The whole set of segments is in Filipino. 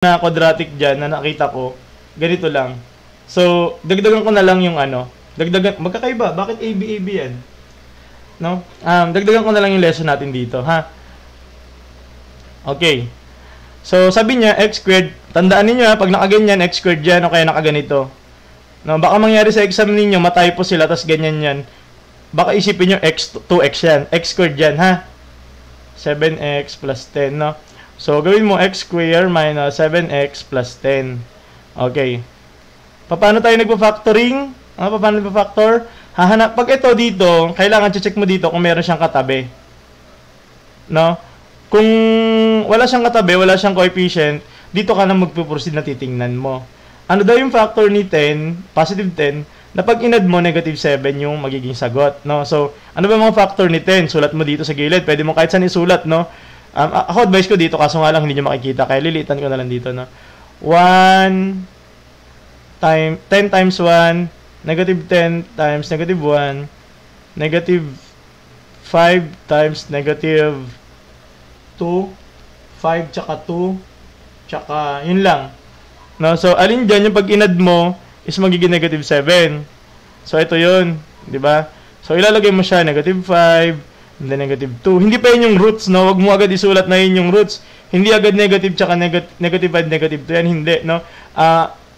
na quadratic dyan na nakita ko, ganito lang. So, dagdagan ko na lang yung ano. Magkakaiba. Bakit AB yan? No? Dagdagan ko na lang yung lesson natin dito, ha? Okay. So, sabi niya, x squared. Tandaan niyo ha, pag nakaganyan, x squared yan, o kaya nakaganito. No, baka mangyari sa exam ninyo, matypo sila, tas ganyan yan. Baka isipin nyo, 2x yan. X squared yan, ha? 7x plus 10, no? So, gawin mo x squared minus 7x plus 10. Okay. Paano tayo nagpa-factoring? Paano nagpa-factor? Hahanap. Pag ito dito, kailangan check mo dito kung meron siyang katabi. No? Kung wala siyang katabi, wala siyang coefficient, dito ka na magpo-proceed na titingnan mo. Ano daw yung factor ni 10, positive 10, na pag inad mo, negative 7 yung magiging sagot. No? So, ano ba mga factor ni 10? Sulat mo dito sa gilid. Pwede mo kahit saan isulat, no? Ako advice ko dito, kaso nga lang hindi nyo makikita. Kaya lilitan ko na lang dito, no? 10 times 1, negative 10 times negative 1, negative 5 times negative 2, 5 tsaka 2, tsaka yun lang. No? So, alin dyan yung pag inad mo is magiging negative 7. So, ito yun. Diba? So, ilalagay mo siya, negative 5, and then negative 2. Hindi pa yun yung roots, no? Huwag mo agad isulat na yun yung roots. Hindi agad negative tsaka negative 5, negative 2. Yan, hindi, no?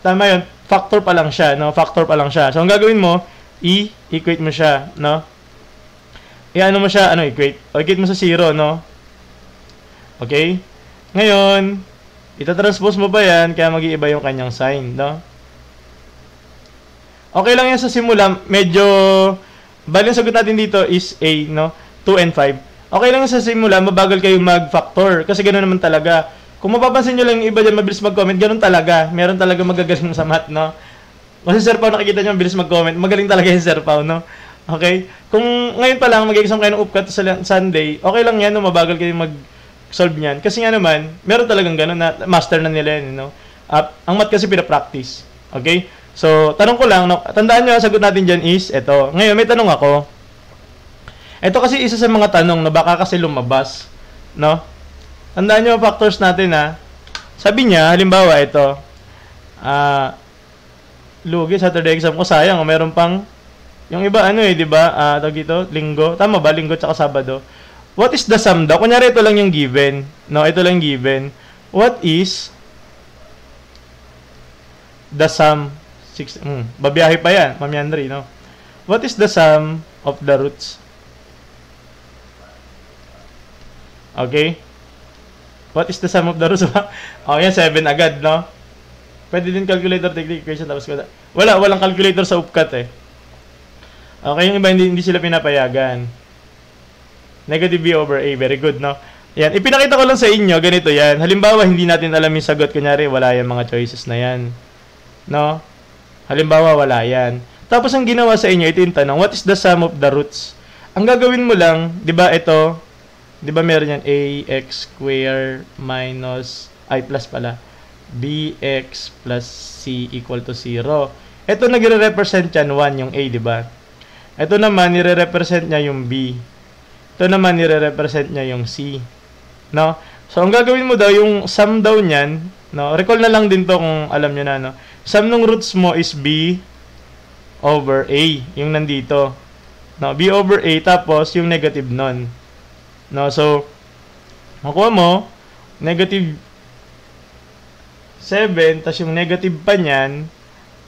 Tama yun. Factor pa lang siya, no? Factor pa lang siya. So, ang gagawin mo, equate mo siya, no? I-ano mo siya, equate? Equate mo sa 0, no? Okay? Ngayon, itatranspose mo ba yan, kaya mag-iiba yung kanyang sign, no? Okay lang yan sa simula. Medyo, bali yung sagot natin dito is A, no? 2 and 5. Okay lang sa simula, mabagal kayo mag-factor. Kasi gano'n naman talaga. Kung mapapansin nyo lang yung iba dyan, mabilis mag-comment, gano'n talaga. Meron talaga magagaling sa math, no? Kasi Sir Pao, nakikita nyo, mabilis mag-comment. Magaling talaga yung Sir Pao, no? Okay? Kung ngayon pa lang, mag-exam kayo ng upcut sa Sunday, okay lang yan, no? Mabagal kayo mag-solve niyan. Kasi nga naman, meron talagang gano'n na master na nila yan, no? Ang math kasi pinapractice. Okay? So, tanong ko lang, no? Tandaan nyo, sagot natin dyan is, eto. Ngayon, may tanong ako. Ito kasi isa sa mga tanong na baka kasi lumabas, no? Tandaan nyo factors natin, ha? Sabi niya, halimbawa, ito. Lugi, Saturday exam ko, sayang, meron pang, yung iba, di ba? Tawag dito, linggo. Tama ba? Linggo tsaka Sabado. What is the sum daw? Kunyari, ito lang yung given. No, ito lang given. What is the sum? Babiyahe pa yan, Ma'am Yandri, no? What is the sum of the roots? Okay? What is the sum of the roots? Yan, 7 agad, no? Pwede din calculator technique equation tapos walang calculator sa upcut eh. Okay, yung iba hindi sila pinapayagan. Negative B over A, very good, no? Yan, ipinakita ko lang sa inyo, ganito yan. Halimbawa, hindi natin alam yung sagot, kunyari, wala yung mga choices na yan. No? Halimbawa, wala yan. Tapos, ang ginawa sa inyo, ito yung tanong, what is the sum of the roots? Ang gagawin mo lang, di ba, ito, di ba meron yan, ax square minus, plus pala, bx plus c equal to 0. Ito, nagre-represent yan, 1, yung a, di ba? Ito naman, nire-represent niya yung b. Ito naman, nire-represent niya yung c. No? So, ang gagawin mo daw, yung sum daw niyan, no? Recall na lang din to kung alam nyo na, no? Sum ng roots mo is b over a, yung nandito. No? B over a, tapos yung negative nun. No? So, makuha mo, negative 7, tapos yung negative pa niyan,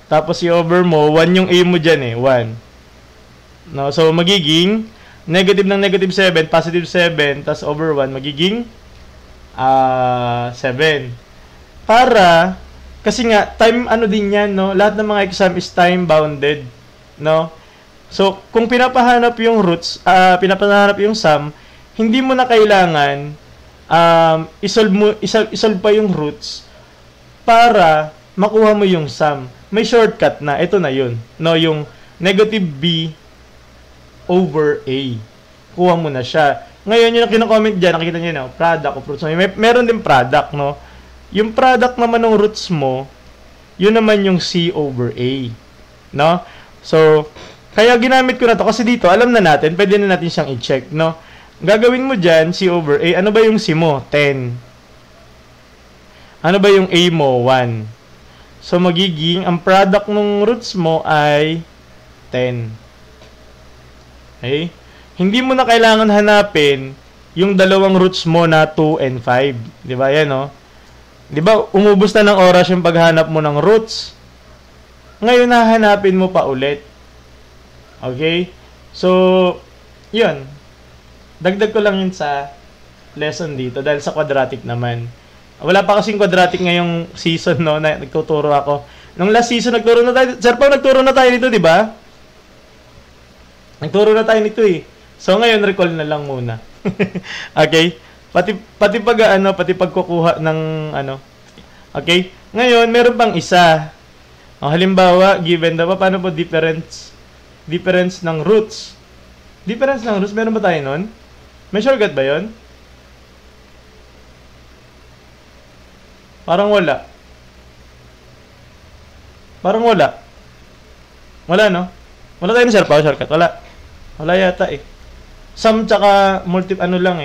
tapos i-over mo, 1 yung a mo dyan eh, 1. No? So, magiging negative ng negative 7, positive 7, tas over 1, magiging 7. Para, kasi nga, time ano din yan, no? Lahat ng mga exam is time bounded, no? So, kung pinapahanap yung roots, pinapahanap yung sum, hindi mo na kailangan isolve pa yung roots para makuha mo yung sum. May shortcut na, ito na yun, no? Yung negative b over a. Kuha mo na siya. Ngayon, yung kinocomment dyan, nakikita nyo na, product of roots. Meron din product, no? Yung product naman ng roots mo, yun naman yung c over a. No? So, kaya ginamit ko na to kasi dito, alam na natin, pwede na natin siyang i-check, no? Gagawin mo dyan, c over a. Ano ba yung c mo? 10. Ano ba yung A mo? 1. So, magiging, ang product ng roots mo ay 10. Okay? Hindi mo na kailangan hanapin yung dalawang roots mo na 2 and 5. Di ba? Yan, no? Di ba, umubos na ng oras yung paghanap mo ng roots. Ngayon, hahanapin mo pa ulit. Okay? So, yun. Dagdag ko lang yun sa lesson dito dahil sa quadratic naman. Wala pa kasing quadratic ngayong season, no, na nagtuturo ako. Nung last season, nagturo na tayo. Sir Pao, nagturo na tayo nito, di ba? Nagturo na tayo nito, eh. So, ngayon, recall na lang muna. Okay? Pati pagkukuha ng, Okay? Ngayon, meron pang isa. Halimbawa, given daw, paano po difference ng roots? Difference ng roots, meron ba tayo nun? May shortcut ba yun? Parang wala. Wala, no? Wala tayo ng shortcut. Wala yata, eh. Sum tsaka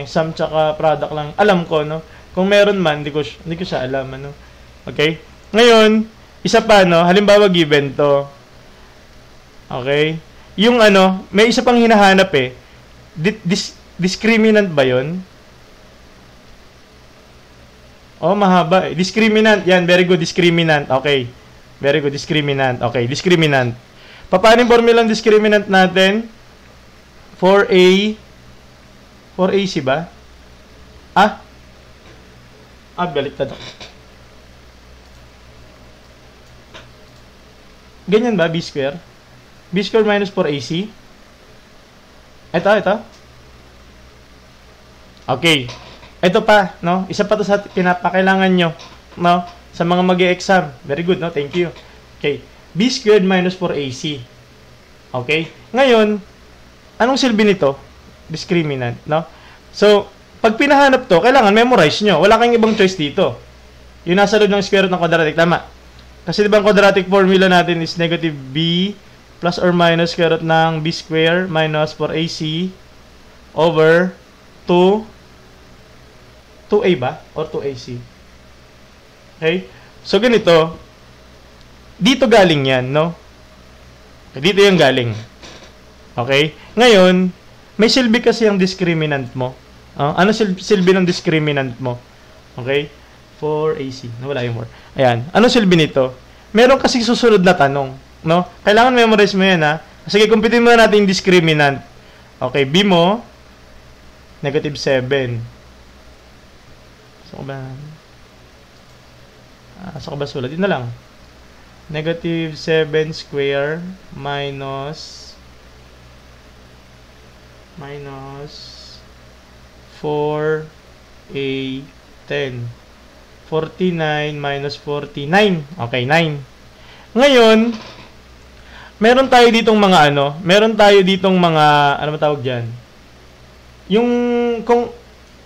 sum tsaka product lang. Alam ko, no? Kung meron man, hindi ko siya alam, ano? Okay? Ngayon, isa pa, no? Halimbawa, given to. Okay? Yung may isa pang hinahanap, eh. Discriminant ba yun? Oh, mahaba, eh. Discriminant. Yan, very good. Discriminant. Okay. Very good. Discriminant. Okay, discriminant. Paano yung formula ng discriminant natin? 4AC ba? Baliktad ako. Ganyan ba, B square? B square minus 4AC? Ito. Okay. Ito pa, no? Isa pa to sa pinapakailangan nyo, no? Sa mga mag-e-exam. Very good, no? Thank you. Okay. B squared minus 4AC. Okay? Ngayon, anong silbi nito? Discriminant, no? So, pag pinahanap to, kailangan memorize nyo. Wala kang ibang choice dito. Yung nasa loob ng square root ng quadratic, tama. Kasi diba ang quadratic formula natin is negative B plus or minus square root ng B square minus 4AC over 2A ba? Or 2AC? Okay? So, ganito. Dito galing yan, no? Dito yung galing. Okay? Ngayon, may silbi kasi ang discriminant mo. Ano silbi ng discriminant mo? Okay? 4AC. Nawala yung 4. Ayan. Ano silbi nito? Meron kasi susunod na tanong, no? Kailangan memorize mo yan, ha? Sige, kumpitin muna natin yung discriminant. Okay, B mo, negative 7. Saan ko ba sulat? Yun na lang. Negative 7 square minus 4A10. 49 minus 49. Okay, 9. Ngayon, meron tayo ditong mga ano ba tawag dyan?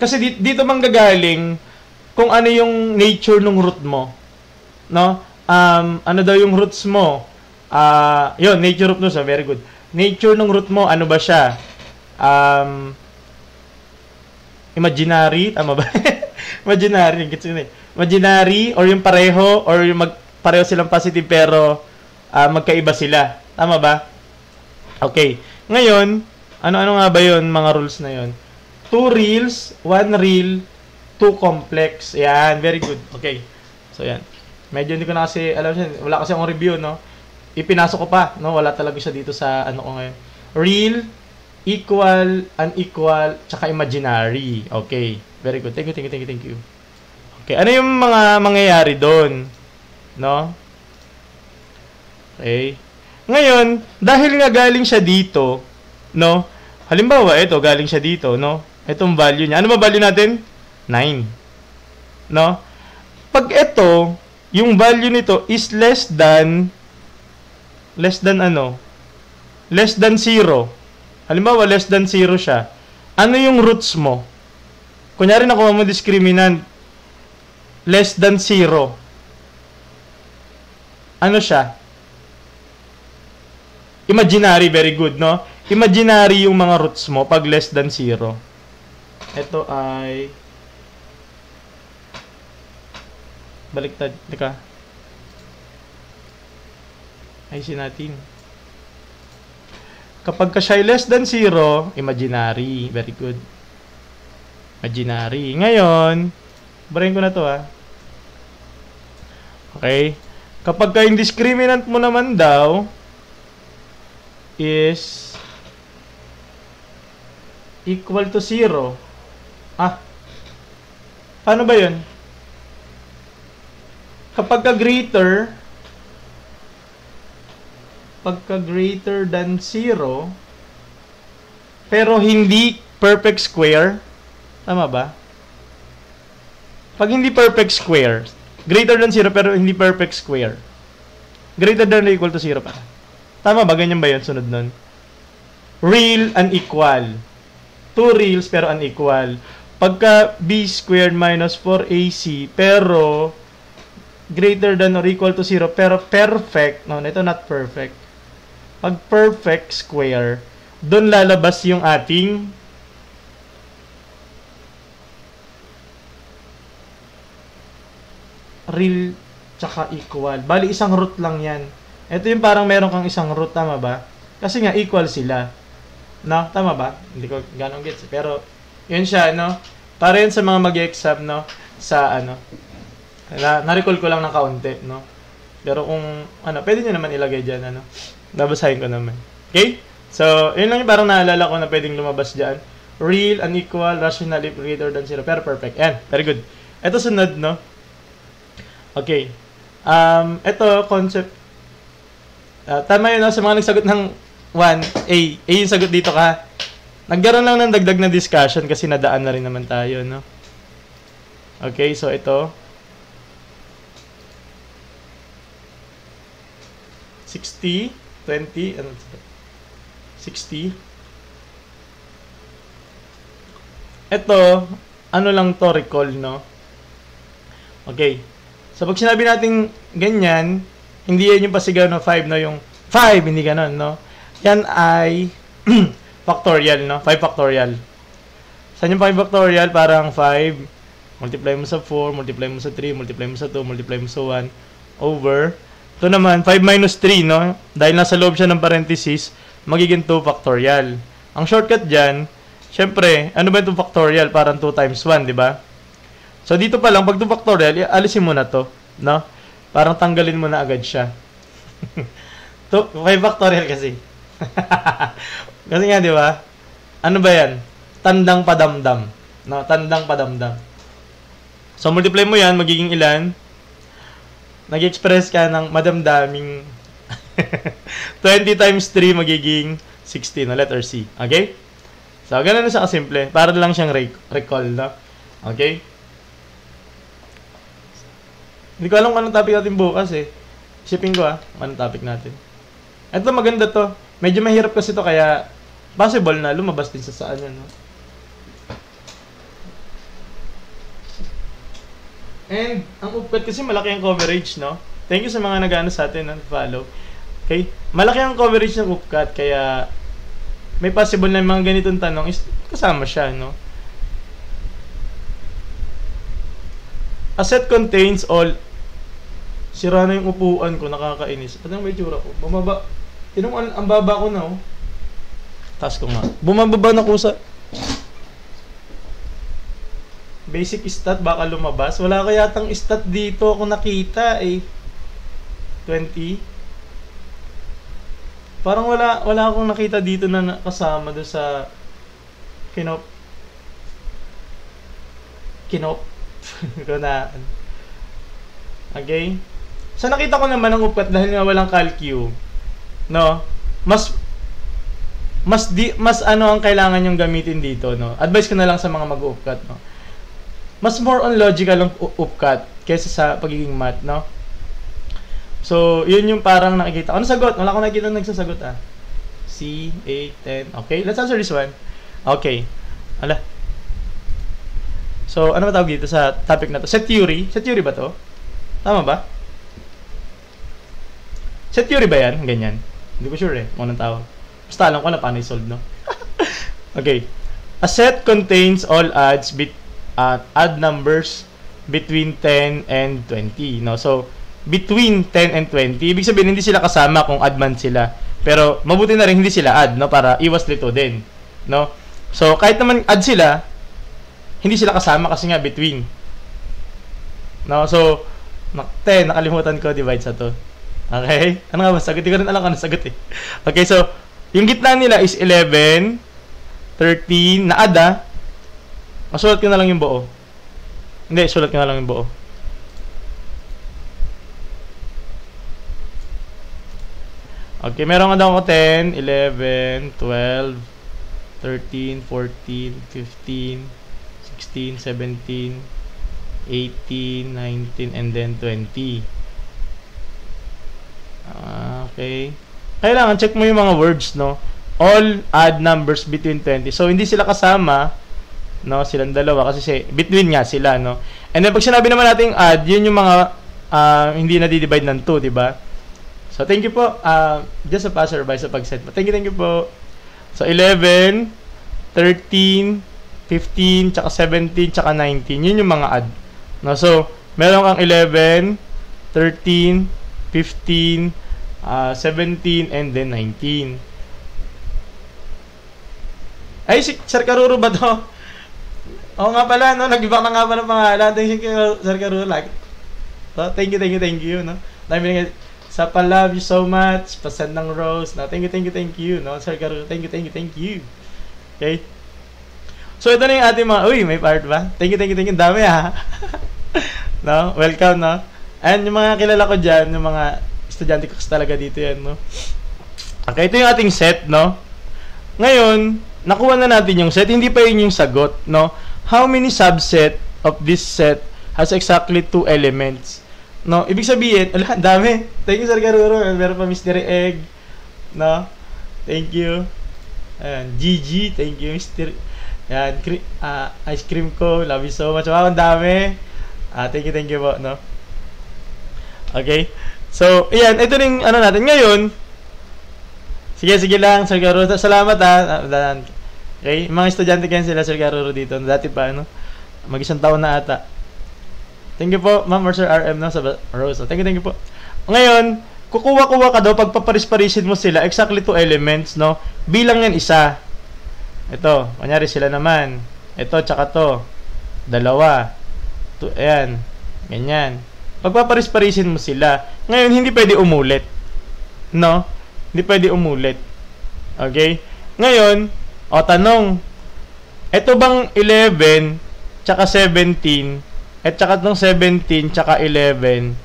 Kasi dito manggagaling kung ano yung nature ng root mo, no? Ano daw yung roots mo? Yun, nature root mo, so very good. Nature ng root mo, ano ba siya? Imaginary, tama ba? Imaginary, or yung pareho, or yung pareho silang positive pero magkaiba sila. Tama ba? Okay. Ngayon, ano nga ba yun, mga rules na yun? 2 reals, 1 real, 2 complex. Yan, very good. Okay. So, yan. Medyo hindi ko na kasi, wala kasi akong review, no? Ipinasok ko pa, no? Wala talaga siya dito sa, ko ngayon. Real, equal, unequal, tsaka imaginary. Okay. Very good. Thank you. Okay. Ano yung mga mangyayari doon? No? Okay. Ngayon, dahil nga galing siya dito, no? Halimbawa, ito, galing siya dito, no? Itong value niya. Ano ba value natin? 9. No? Pag ito, yung value nito is less than ano? Less than 0. Halimbawa, less than 0 siya. Ano yung roots mo? Kunyari nakuha mo discriminant. Less than 0. Ano siya? Imaginary, very good, no? Imaginary yung mga roots mo pag less than 0. Ito ay Baliktad. Teka. Ayusin natin. Kapag ka siya ay less than 0, imaginary. Very good. Imaginary. Ngayon, brain ko na to ha. Okay. Kapag ka yung discriminant mo naman daw is equal to 0. Ah. Paano ba yun? Kapag ka greater than 0 pero hindi perfect square, tama ba? Pag hindi perfect square, greater than 0 pero hindi perfect square, greater than or equal to 0 pa. Tama ba? Ganyan ba yun? Sunod nun. Real, unequal. 2 reals pero unequal. Pagka b squared minus 4ac pero greater than or equal to 0 pero perfect, no, ito not perfect. Pag perfect square, doon lalabas yung ating real tsaka equal. Bali, isang root lang yan. Ito yung parang meron kang isang root, tama ba? Kasi nga, equal sila. No? Tama ba? Hindi ko ganong gets. Pero, yun siya, no? Para yun sa mga mag-exam, no? Sa, ano, na-recall ko lang ng kaunti, no? Pero kung, ano, pwede nyo naman ilagay dyan, ano? Babasahin ko naman. Okay? So, yun lang yung parang naalala ko na pwedeng lumabas dyan. Real, unequal, rational if greater than 0. Pero perfect. Yan. Very good. Ito sunod, no? Okay. Ito, concept. Tama yun, no? Sa mga nagsagot ng 1, A. A yung sagot dito ka. Nagkaroon lang ng dagdag na discussion kasi nadaan na rin naman tayo, no? Okay, so ito. 60, 20, ano? 60. Ito, ano lang to, recall, no? Okay. So, pag sinabi natin ganyan, hindi yan yung pasigaw na 5, no? Yung 5, hindi ganun, no? Yan ay factorial, no? 5 factorial. Saan yung 5 factorial? Parang 5, multiply mo sa 4, multiply mo sa 3, multiply mo sa 2, multiply mo sa 1, over. Ito naman, 5 minus 3, no? Dahil nasa loob siya ng parenthesis, magiging 2 factorial. Ang shortcut dyan, syempre, ano ba itong factorial? Parang 2 times 1, di ba? So, dito pa lang, pag 2 factorial, alisin mo na to, no? Parang tanggalin mo na agad siya. 5 factorial kasi. Kasi nga, di ba? Ano ba yan? Tandang padamdam. No? Tandang padamdam. So, multiply mo yan, magiging ilan? Nag-express ka ng madamdaming 20 times 3 magiging 16, no? Letter C. Okay? So, ganun na siya kasimple. Para lang siyang recall, no? Okay? Hindi ko alam kung anong topic natin bukas, eh. Isipin ko, anong topic natin. Ito, maganda to. Medyo mahirap kasi to, kaya possible na lumabas din sa saan yan, no? And, ang upkat kasi malaki ang coverage, no? Thank you sa mga nag-ano sa atin, no? Follow. Okay? Malaki ang coverage ng upkat, kaya may possible na mga ganitong tanong is kasama siya, no? A set contains all... Sira na yung upuan ko, nakakainis. Ano may tsura ko? Bumaba. Tinong ang baba ko na, oh. Taas ko nga. Bumababa na ko sa... Basic stat, baka lumabas. Wala kayatang stat dito ako nakita, eh. 20. Parang wala akong nakita dito na kasama doon sa... Kinop. Kunaan. Okay? So, nakita ko naman ang upkat dahil nga walang calcu. No? Mas ano ang kailangan yung gamitin dito, no? Advice ko na lang sa mga mag-upkat, no? Mas more on logical ang upkat kaysa sa pagiging math, no? So, yun yung parang nakikita. Ano sagot? Wala akong nakikita nagsasagot, ah. C, 8, 10. Okay, let's answer this one. Okay. Ala. So, ano ba tawag dito sa topic na to? Set theory. Set theory ba to? Tama ba? Set theory ba yan? Ganyan. Hindi ko sure, eh. Kung anong tawag. Basta alam ko na paano i-solve, no? Okay. A set contains all odd numbers between 10 and 20, no? So, between 10 and 20, ibig sabihin hindi sila kasama kung add man sila. Pero mabuti na rin hindi sila add, no, para iwas lito din, no? So, kahit naman add sila, hindi sila kasama kasi nga between. No, so 10, nakalimutan ko, divide sa to. Okay? Ano nga ba sagot? Hindi ko rin alam kung ano sagot eh. Okay, so yung gitna nila is 11, 13, na add ah. Masulat ko na lang yung buo. Hindi, sulat ko na lang yung buo. Okay, meron nga daw ako 10, 11, 12, 13, 14, 15, 16, 17, 18, 19, and then 20. Okay. Kailangan check mo yung mga words, no? All odd numbers between 20. So, hindi sila kasama, no? Silang dalawa kasi between nga sila, no? And then, pag sinabi naman natin add, yun yung mga hindi na di-divide ng 2, diba? So, thank you po. Just a passerby sa pag-set mo. Thank you po. So, 11, 13, 15, tsaka 17, tsaka 19. Yun yung mga add. No? So, meron kang 11, 13, 15, 17, and then 19. Ay, si Sir Karuro ba to? Oo nga pala, no? Nag-iba na nga pa ng pangalan. Thank you, Sir Karuro. Like, so, thank you, no? Sa pa-love you so much. Pa-send ng rose. No? Thank you, no? Sir Karuro, thank you. Okay? So, ito na yung ating mga, uy, may part ba? Thank you, dami ha. No? Welcome, no? And yung mga kilala ko dyan, yung mga estudyante ko talaga dito yan, no? Okay, ito yung ating set, no? Ngayon, nakuha na natin yung set. Hindi pa yun yung sagot, no? How many subset of this set has exactly 2 elements? No? Ibig sabihin, ala, dami. Thank you, Sir Karuro. Meron pa Mystery Egg, no? Thank you. Ayan, GG, thank you, Mr. Ayan, ice cream ko, love you so much. Wow, ang dami. Thank you po, no? Okay. So, ayan, ito rin, ano natin ngayon. Sige lang, Sir Karuro. Salamat, ha. Okay, mga estudyante kayan sila, Sir Karuro dito. Dati pa, ano? Mag-isang taon na ata. Thank you po, Ma'am or Sir RM, no? Sa Rose. Thank you po. Ngayon, kukuha ka daw, pagpaparis-parisin mo sila, exactly 2 elements, no? Bilang yan isa. Ito, kunyari sila naman. Ito, tsaka to. Dalawa. Ayan. Ganyan. Pagpaparis-parisin mo sila. Ngayon, hindi pwede umulit. No? Hindi pwede umulit. Okay? Ngayon, tanong. Ito bang 11, tsaka 17, at tsaka itong 17, tsaka 11,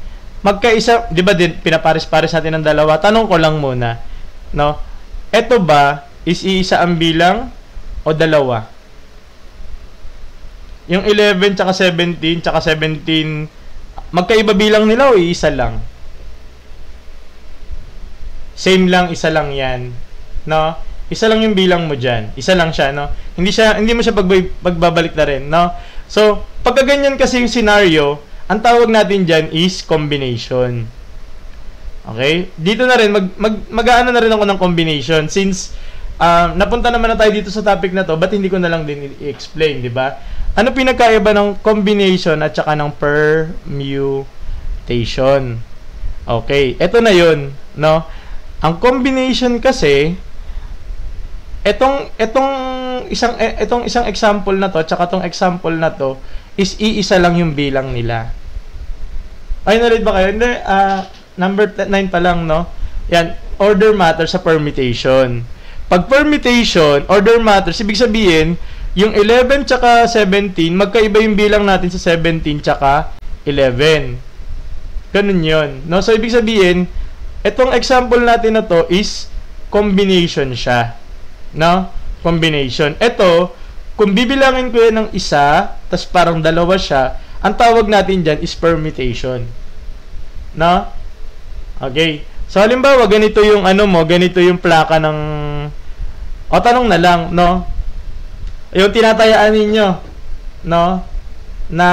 magkaisa, di ba din, pinaparis-paris natin ng dalawa? Tanong ko lang muna. No? Ito ba, is iisa ang bilang, o dalawa? Yung 11 tsaka 17 tsaka 17, magkaiba bilang nila o iisa lang? Same lang, isa lang yan. No? Isa lang yung bilang mo dyan. Isa lang siya, no? Hindi mo siya pagbabalik na rin, no? So, pagka ganyan kasi yung scenario, ang tawag natin dyan is combination. Okay? Dito na rin, mag-aano na rin ako ng combination. Since, napunta naman na tayo dito sa topic na to, ba't hindi ko na lang din i-explain, di ba? Ano pinagkaiba ng combination at saka ng permutation? Okay, eto na yun, no? Ang combination kasi, etong isang example na to, tsaka tong example na to, is iisa lang yung bilang nila. Ay, na-read ba kayo? Hindi, number 9 pa lang, no? Yan, order matters sa permutation. Pag permutation, order matters, ibig sabihin, yung 11 tsaka 17, magkaiba yung bilang natin sa 17 tsaka 11. Ganun yun. No? So, ibig sabihin, itong example natin na to is combination siya. No? Combination. Ito, kung bibilangin ko yan ng isa, tas parang dalawa siya, ang tawag natin dyan is permutation. No? Okay. So, halimbawa, ganito yung ganito yung plaka ng, tanong na lang, no? Yung tinatayaan ninyo, no? Na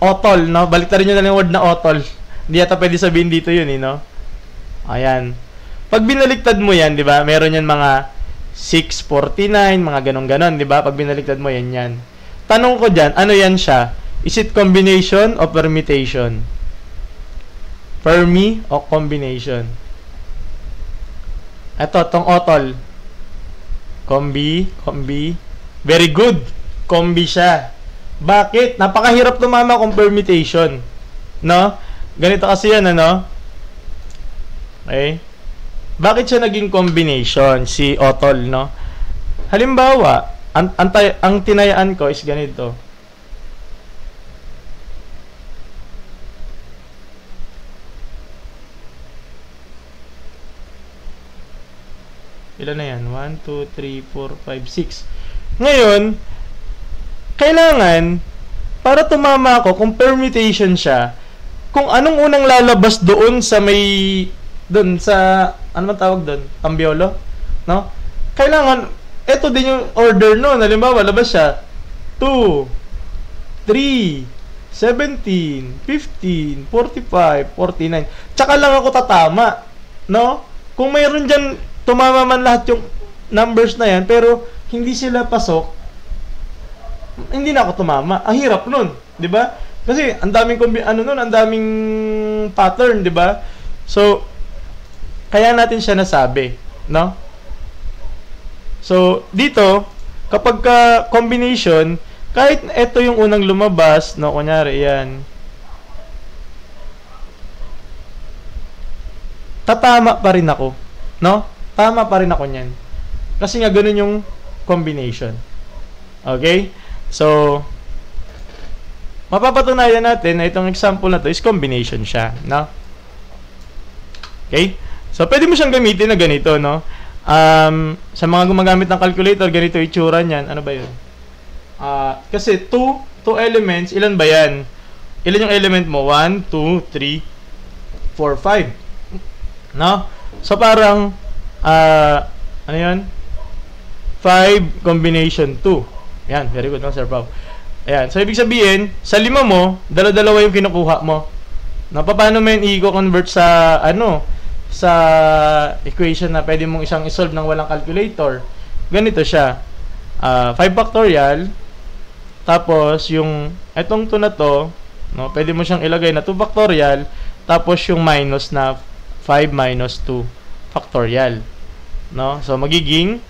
otol, no? Baliktarin nyo na lang yung word na otol. Hindi yata pwede sabihin dito yun, no? Ayan. Pag binaliktad mo yan, di ba? Meron yan mga 649, mga ganon-ganon, di ba? Pag binaliktad mo yan. Tanong ko dyan, ano yan siya? Is it combination o permutation? Fermi o combination? Ito, tong otol. Combi. Very good. Combi siya. Bakit? Napakahirap tumama kung permutation. No? Ganito kasi yan, ano? Okay? Bakit siya naging combination, si otol, no? Halimbawa, ang tinayaan ko is ganito. Ilan na yan? 1, 2, 3, 4, 5, 6. Ngayon, kailangan, para tumama ako, kung permutation siya, kung anong unang lalabas doon sa may, doon sa, ano man tawag doon? Ambiolo? No? Kailangan, eto din yung order noon. Halimbawa, labas siya, 2, 3, 17, 15, 45, 49. Tsaka lang ako tatama. No? Kung mayroon dyan, tumama man lahat yung numbers na yan, pero hindi sila pasok, hindi na ako tumama. Ang hirap nun, di ba? Kasi ang daming ang daming pattern, di ba? So, kaya natin siya nasabi, no? So, dito, kapag combination, kahit ito yung unang lumabas, no, kunyari, yan, tatama pa rin ako, no? Tama pa rin ako niyan. Kasi nga ganun yung combination. Okay? So, mapapatunayan natin na itong example na to is combination siya, no? Okay? So, pwede mo siyang gamitin na ganito, no? Sa mga gumagamit ng calculator, ganito itsura niyan. Ano ba yun? Kasi two elements, ilan ba yan? Ilan yung element mo? 1, 2, 3, 4, 5. No? So, parang ano yun? 5 combination 2. Yan, very good, no, Sir Pao. Ayan, so ibig sabihin, sa 5 mo, dala-dalawa yung kinukuha mo. Na paano mo yun i-convert sa, sa equation na pwede mong isang isolve ng walang calculator. Ganito siya. 5 factorial, tapos yung, etong 2 na to, no, pwede mo siyang ilagay na 2 factorial, tapos yung minus na 5 minus 2 factorial. No? So, magiging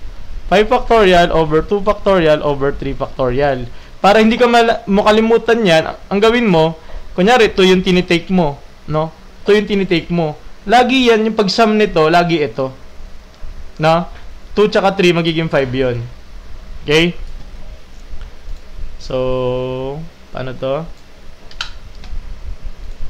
5 factorial over 2 factorial over 3 factorial. Para hindi ka makalimutan yan, ang gawin mo, kunyari, 2 yung tinitake mo. No? 2 yung tinitake mo. Lagi yan, yung pag-sum nito, lagi ito. No? 2 tsaka 3, magiging 5 yun. Okay? So, paano to?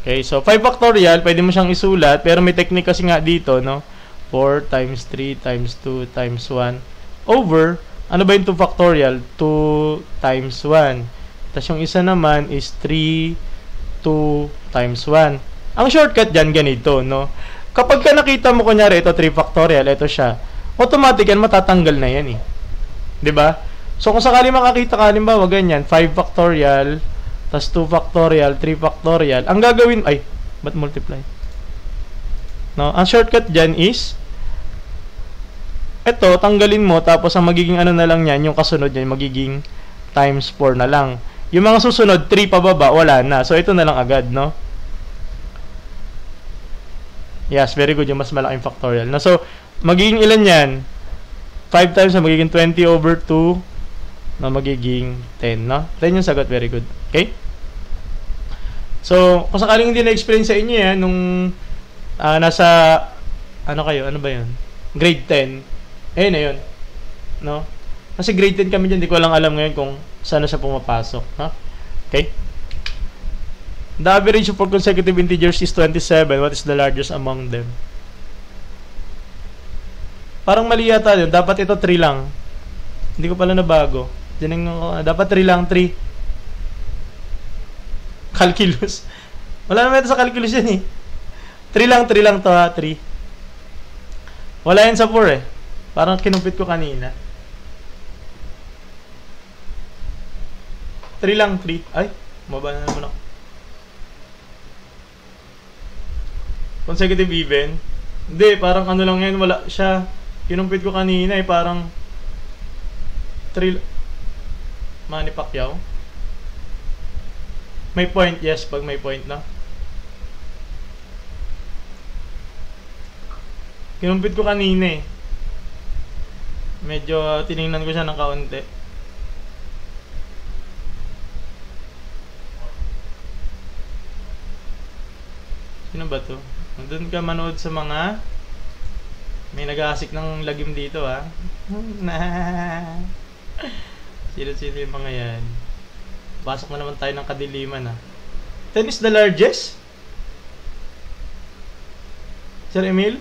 Okay, so 5 factorial, pwede mo siyang isulat, pero may technique kasi nga dito, no? 4 times 3 times 2 times 1 over, ano ba yung 2 factorial? 2 times 1. Tapos yung isa naman is 3, 2 times 1. Ang shortcut dyan, ganito, no? Kapag ka nakita mo, kunyari, ito 3 factorial, ito siya, automatic yan, matatanggal na yan, eh. 'Di ba? So, kung sakali makakita ka, halimbawa, ganyan, 5 factorial, tas 2 factorial, 3 factorial, ang gagawin, ay, ba't multiply? No? Ang shortcut dyan is, ito, tanggalin mo, tapos ang magiging ano na lang yan, yung kasunod yan, magiging times 4 na lang. Yung mga susunod, 3 pababa, wala na. So, ito na lang agad, no? Yes, very good, yung mas malaking factorial. No? So, magiging ilan yan? 5 times na magiging 20 over 2 na magiging 10, no? 10 yung sagot, very good. Okay? So, kung sakaling hindi na-explain sa inyo yan, nung nasa, ano kayo, ano ba yun? Grade 10. Ayun na yun. No? Kasi grade 10 kami dyan, di ko lang alam ngayon kung saan na siya pumapasok. No? Okay? The average for consecutive integers is 27. What is the largest among them? Parang mali yata yun. Dapat ito 3 lang. Hindi ko pala nabago. Dapat 3 lang, 3. Calculus. Wala naman ito sa calculus yan eh. 3 lang to ha, 3. Wala yan sa 4 eh. Parang kinumpit ko kanina. 3 lang, 3. Ay, mababa na naman ako. Consecutive even. Hindi, parang ano lang yan, wala siya. Kinumpit ko kanina eh, parang 3. Manny Pacquiao. May point, yes, pag may point, no? Kinumpit ko kanina eh. Medyo tiningnan ko siya ng kaunti. Sino ba to? Nandun ka manood sa mga... May nag-aasik ng lagim dito, ha? Sino-sino yung mga yan? Pasok na naman tayo ng kadiliman, ha? 10 is the largest? Sir Emil?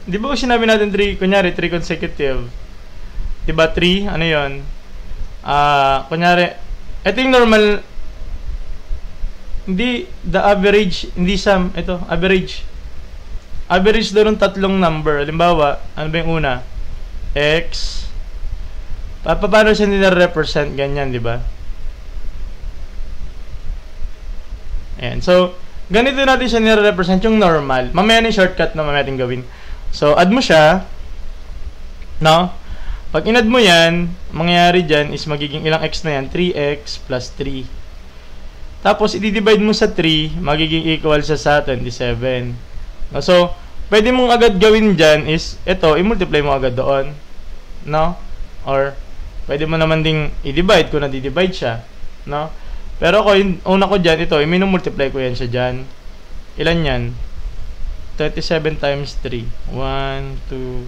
Di ba sinabi natin 3, kunyari 3 consecutive? Di ba 3? Ano yun? Kunyari, ito yung normal, hindi, the average, hindi sum, ito, average. Average doon ng tatlong number. Halimbawa, ano ba yung una? X. Paano siya nila-represent? Ganyan, di ba? Ayan. So, ganito natin siya nila-represent yung normal. Mamaya na yung shortcut na mamaya natin gawin. So, add mo siya, no? Pag in-add mo yan, mangyayari dyan is magiging ilang x na yan? 3x plus 3. Tapos, i-divide mo sa 3, magiging equal siya sa 27. No? So, pwede mong agad gawin dyan is, ito, i-multiply mo agad doon. No? Or, pwede mo naman ding i-divide kung na-divide siya. No? Pero ako, yung una ko dyan, ito, i-multiply ko yan siya dyan. Ilan yan? 37 times 3. 1, 2,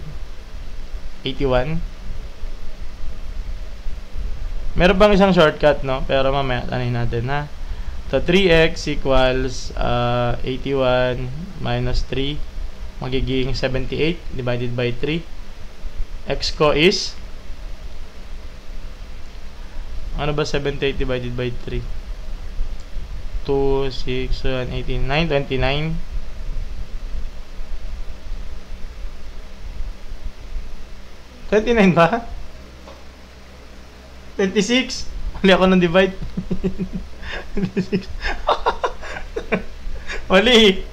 81. Meron bang isang shortcut, no? Pero mamaya, tanin natin, ha? So, 3x equals 81 minus 3. Magiging 78 divided by 3. X ko is ano ba 78 divided by 3? 2, 6, 7, 18, 9, 29. 29 ba? 26? Mali ako ng divide. 26. Mali.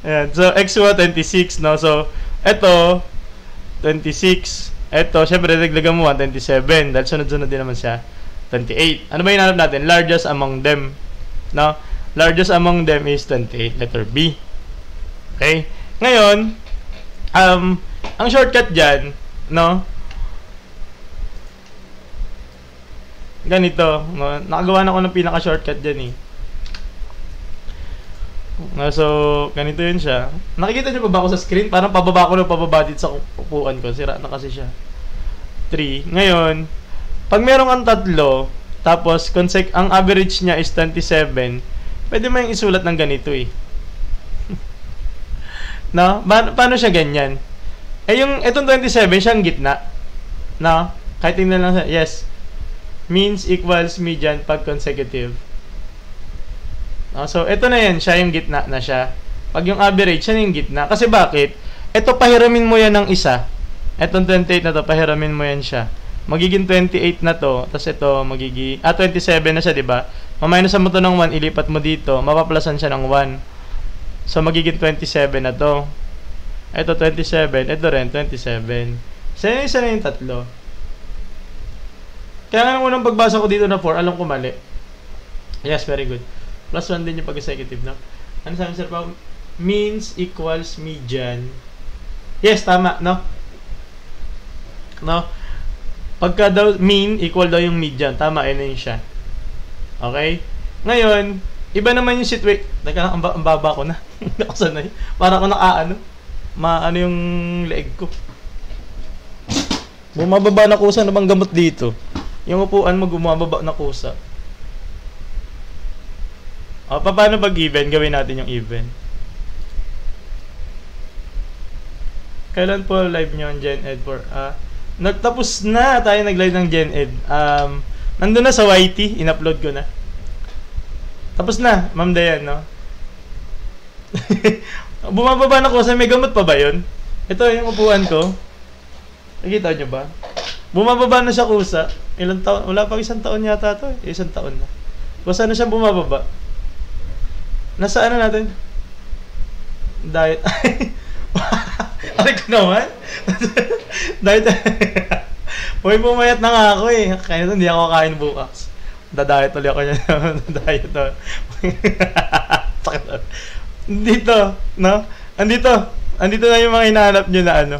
Ayan. So, x1, 26, no? So, eto, 26. Eto, syempre, dagdagan mo 127. Dahil sunod-sunod din naman siya. 28. Ano ba yung hanap natin? Largest among them. No? Largest among them is 28. Letter B. Okay? Ngayon, ang shortcut dyan, no? Ganito, no? Nakagawa na ako ng pinaka-shortcut dyan eh. No, so, ganito yun siya. Nakikita niyo pa ba ako sa screen? Parang pababa ko na pababa dito sa upuan ko. Sira na kasi siya. 3. Ngayon, pag meron kang tatlo, tapos ang average niya is 27, pwede mo yung isulat ng ganito eh. No? Paano siya ganyan? Eh, itong 27, siyang gitna. No? Kahit tingnan lang siya. Yes. Means equals median pag consecutive. No? So, ito na yan. Siya yung gitna na siya. Pag yung average, siya yung gitna. Kasi bakit? Ito, pahiramin mo yan ng isa. Itong 28 na to, pahiramin mo yan siya. Magiging 28 na to. Tapos ito, magiging... 27 na siya, diba? Maminusan mo to ng 1, ilipat mo dito. Mapaplasan siya ng 1. So, magiging 27 na to. Ito 27, ito rin 27. Isa na yung tatlo. Kaya nga nung unang pagbasa ko dito na 4, alam ko mali. Yes, very good. Plus 1 din yung pag-executive, no? Ano sabi sir pa? Means equals median. Yes, tama, no? No? Pagka daw mean equal daw yung median. Tama, yun yun siya. Okay? Ngayon, iba naman yung situation. Teka, ang baba ko na. Hindi ako sanay. Para ako nakaano. Maano yung leeg ko. Bumababa na kusa na bang gamot dito. Yung upuan mo bumababa na kusa. O, paano pag even? Gawin natin yung even. Kailan po live nyo ang Gen Ed for? Nagtapos na tayo nag-live ng Gen Ed. Nandun na sa YT. In-upload ko na. Tapos na, Ma'am Dayan, no? Bumababa na kusa. May gamot pa ba yun? Ito yung upuan ko. Nakikita nyo ba? Bumababa na siya kusa. Ilang taon? Wala pang isang taon yata to. Isang taon na. Basta ano siyang bumababa. Nasa ano natin? Diet. Ay ko naman. Diet. Uy, pumayat na nga ako eh. Kaya hindi ako kain bukas. Dadayet ulit ako niya. Dadayet na. Dito, no? Andito na yung mga hinahanap nyo na ano.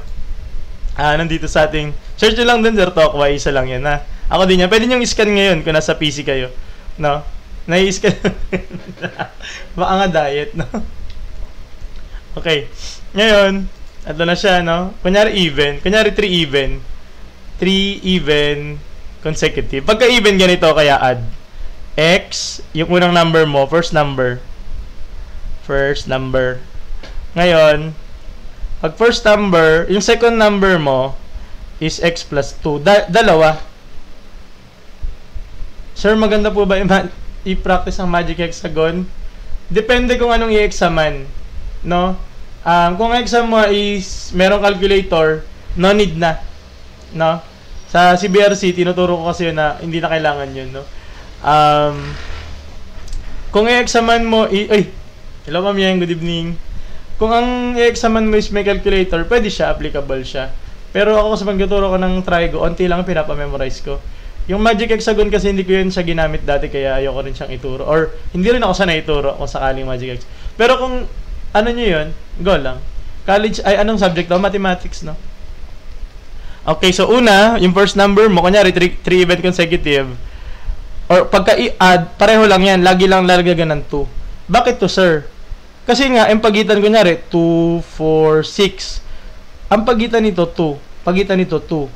Nandito sa ating... Search nyo lang dun, Sir Tokwa. Isa lang yan, ha? Ako din yan. Pwede nyo i-scan ngayon kung nasa PC kayo. No? Nai-scan. Baka nga diet, no? Okay. Ngayon, ito na siya, no? Kunyari even. Kunyari 3 even. 3 even consecutive. Pagka even ganito, kaya add. X, yung unang number mo, first number. Ngayon, pag first number, yung second number mo is x plus 2. Dalawa. Sir, maganda po ba i-practice ang magic hexagon? Depende kung anong i-examan. No? Kung ang exam mo is merong calculator, no need na. No? Sa CBRC, tinuturo ko kasi yun na hindi na kailangan yun. No? Kung i-examan mo, hello ma'am Yang, good evening. Kung ang i-examan mo is may calculator, pwede siya, applicable siya. Pero ako sa pagtuturo ko ng Trigo, onti lang pinapamemorize ko. Yung magic hexagon kasi hindi ko yun siya ginamit dati, kaya ayoko rin siyang ituro. Or hindi rin ako sanay ituro kung sakaling magic hexagon. Pero kung ano nyo yun, go lang. College, anong subject daw? Mathematics, no? Okay, so una, yung first number mo, kunyari 3 event consecutive, or pagka i-add, pareho lang yan, lagi lang lalagyan ng 2. Bakit to, sir? Kasi nga, ang pagitan, kunyari, 2, 4, 6. Ang pagitan nito, 2. Pagitan nito, 2.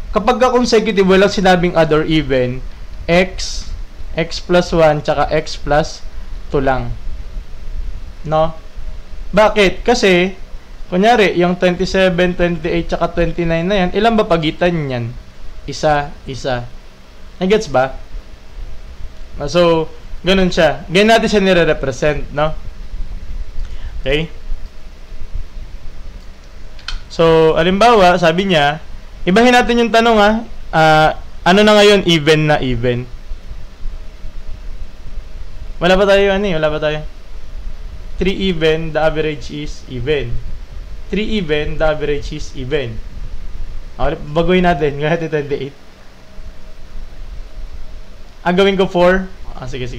Kapag ka consecutive, walang sinabing add or even, x plus 1, tsaka x plus 2 lang. No? Bakit? Kasi, kunyari, yung 27, 28, tsaka 29 na yan, ilan ba pagitan yan? Isa. Nagets ba? So, ganun siya. Ganyan natin siya nire-represent, no? Okay? So, alimbawa, sabi niya, ibahin natin yung tanong, ha? Ano na ngayon? Even na even. Wala ba tayo, wala ba tayo? 3 even, the average is even. 3 even, the average is even. Okay, baguhin natin. Gawin natin 28. Gawin ko 4. Sige.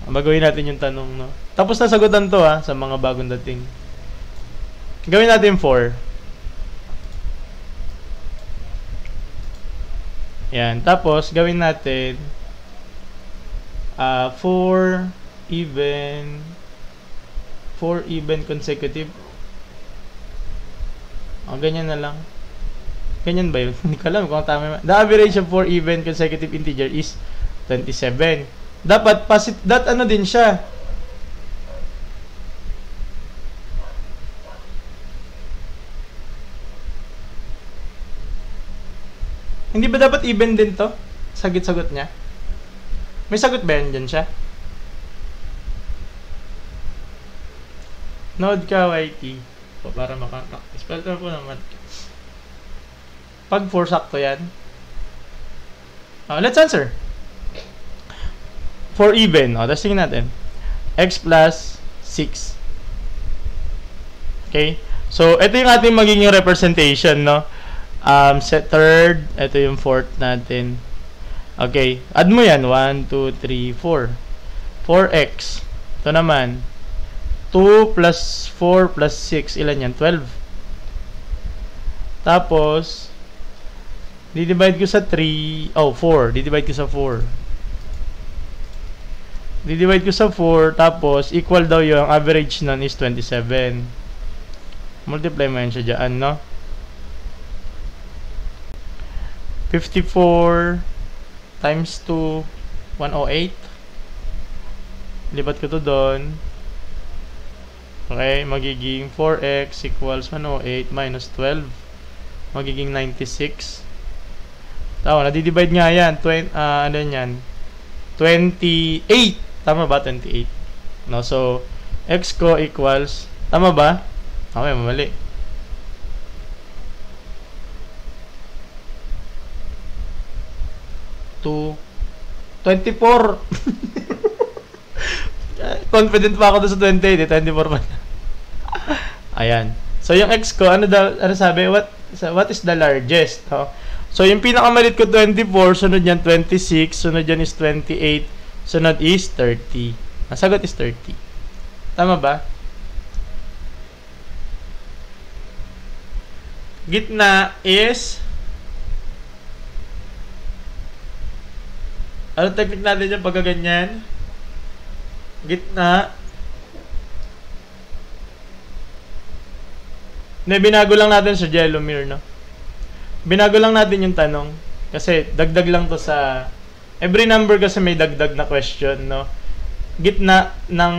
Baguhin natin yung tanong, no? Tapos nasagutan to, ha, sa mga bagong dating. Gawin natin 4. Yan. Tapos, gawin natin 4 even consecutive. Ganyan na lang. Ganyan ba yun? Hindi ko alam kung tama. The average of 4 even consecutive integer is 27. Dapat, ano din siya. Hindi ba dapat even din to? Sagot niya. May sagot ba yan dyan siya? Node ka, YT. Para maka-practice. Spell po naman. Pag 4 sakto yan. Let's answer. 4 even. Testing natin. X plus 6. Okay? So, ito yung ating magiging representation, no? Set third. Ito yung fourth natin. Okay. Add mo yan. 1, 2, 3, 4. 4x. Ito naman. 2 plus 4 plus 6. Ilan yan? 12. Tapos, didivide ko sa 3. 4. Didivide ko sa 4. Didivide ko sa 4. Tapos, equal daw yung average nun is 27. Multiply mo yan siya dyan, no? 54 times 2, 108. Libat ko to doon. Okay, magiging 4x equals 108 minus 12. Magiging 96. Tama, nadidivide nga yan. Ano yan? 28. Tama ba? 28. No, so, x ko equals, tama ba? Okay, mamali. 2 24. Confident pa ako doon sa 28, 24 pa. Ayan. So, yung x ko, ano sabi? What is the largest? Oh. So, yung pinakamalit ko, 24. Sunod yan, 26. Sunod yan is 28. Sunod is 30. Ang sagot is 30. Tama ba? Gitna is... Ano technique natin yung pagkaganyan? Gitna. Binago lang natin sa Jelomir, no? Binago lang natin yung tanong. Kasi dagdag lang to sa... Every number kasi may dagdag na question, no? Gitna ng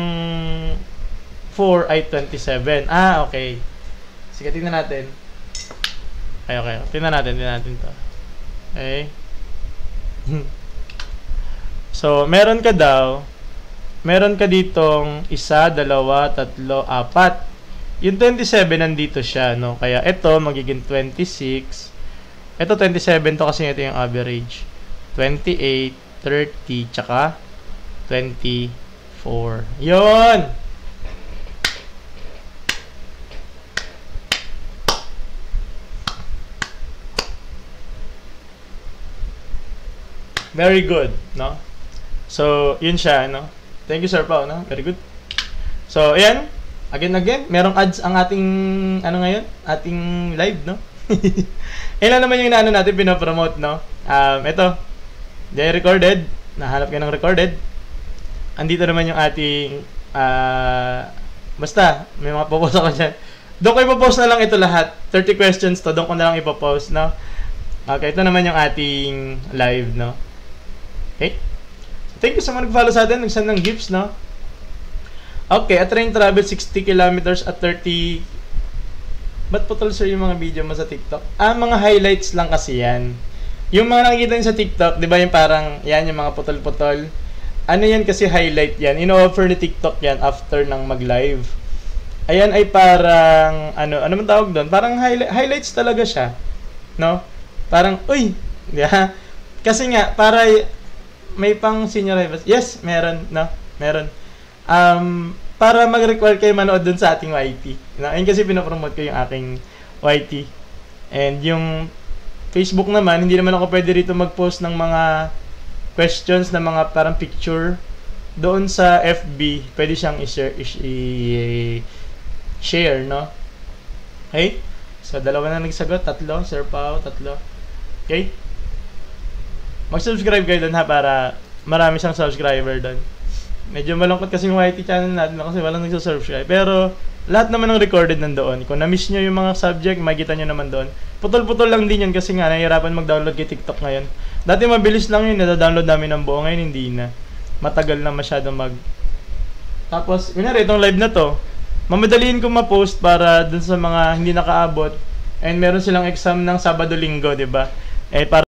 4 ay 27. Ah, okay. Sige, tingnan natin. Okay. Tingnan natin to. Okay. So, meron ka ditong 1, 2, 3, 4. Yung 27 nandito siya, no? Kaya ito magiging 26. Ito 27 to kasi ito yung average. 28, 30, tsaka 24. Yun! Very good, no? So, yun siya, no? Thank you, Sir Pao, no? Very good. So, ayan. Again, merong ads ang ating, ating live, no? Ilan naman yung inaano natin, pinapromote, no? Ito, they recorded, nahanap ka ng recorded. Andito naman yung ating, basta, may mga popost ako dyan. Doon ko ipopost na lang ito lahat. 30 questions to, doon ko na lang ipopost, no? Okay, ito naman yung ating live, no? Okay? Thank you sa mga nag-follow sa atin, nag-send ng gifts, no? Okay, a train travel 60 kilometers at 30... Ba't putol sir yung mga video mo sa TikTok? Mga highlights lang kasi yan. Yung mga nakikita nyo sa TikTok, di ba yung parang, yan, yung mga putol-putol. Ano yan kasi highlight yan? Ino-offer ni TikTok yan after ng mag-live. Ayan ay parang, ano man tawag doon? Parang highlights talaga siya. No? Parang, uy! Yeah. Kasi nga, para may pang senior live. Yes, meron, no? Meron. Para mag-require kayo manood dun sa ating YT. Ayun kasi pinapromote ko yung aking YT. And yung Facebook naman, hindi naman ako pwede rito mag-post ng mga questions na mga parang picture. Doon sa FB, pwede siyang i-share, no? Okay? So, 2 na nagsagot. 3. Sir Pao, 3. Okay? Mag-subscribe kayo doon ha para marami siyang subscriber doon. Medyo malungkot kasi yung YT channel natin kasi walang nagsusubscribe. Pero lahat naman ng recorded nandoon. Kung na-miss nyo yung mga subject, makikita nyo naman doon. Putol-putol lang din yun kasi nga nahihirapan mag-download kay TikTok ngayon. Dati mabilis lang yun, nada-download namin ng buo. Ngayon hindi na. Matagal na masyado Tapos, kunyari itong live na to, mamadaliin ko ma-post para dun sa mga hindi nakaabot. And meron silang exam ng Sabado-Linggo, 'di ba? Para